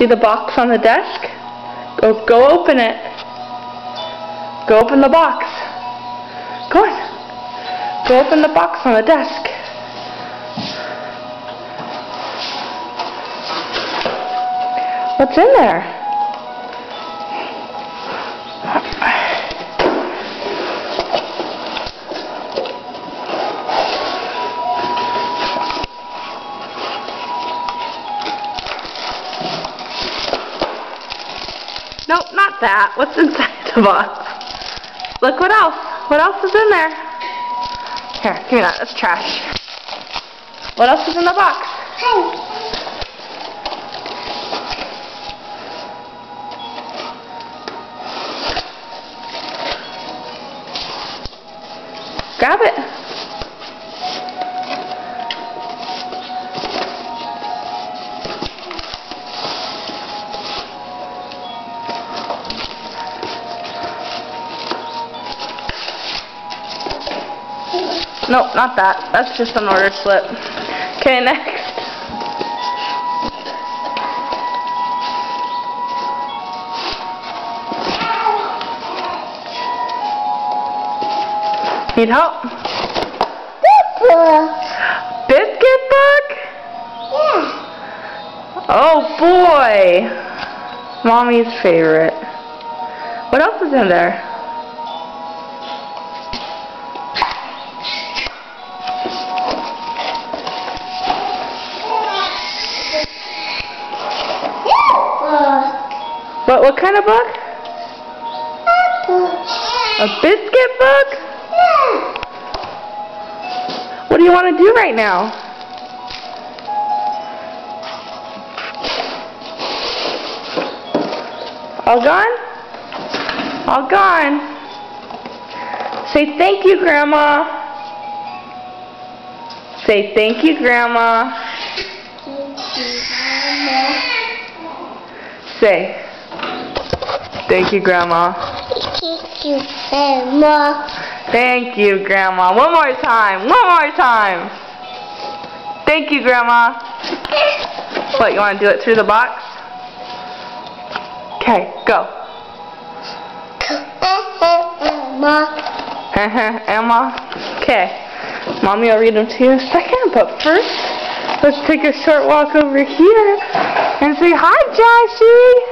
See the box on the desk? Go open it. Go open the box. Go on. Go open the box on the desk. What's in there? Nope, not that. What's inside the box? Look, what else? What else is in there? Here, give me that. That's trash. What else is in the box? Grab it. Nope, not that. That's just an order slip. Okay, next. Need help? Biscuit book? Yeah. Oh boy. Mommy's favorite. What else is in there? What kind of book? A biscuit book? Yeah. What do you want to do right now? All gone? All gone. Say thank you, Grandma. Say thank you, Grandma. Say. Thank you, Grandma. Thank you, Grandma. Thank you, Grandma. One more time. One more time. Thank you, Grandma. What, you want to do it through the box? Okay, go. Emma. Emma. Okay. Mommy will read them to you in a second, but first, let's take a short walk over here and say hi, Joshy.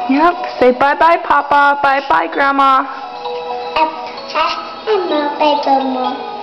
Yep, say bye-bye, Papa. Bye-bye, Grandma. Bye-bye, Grandma.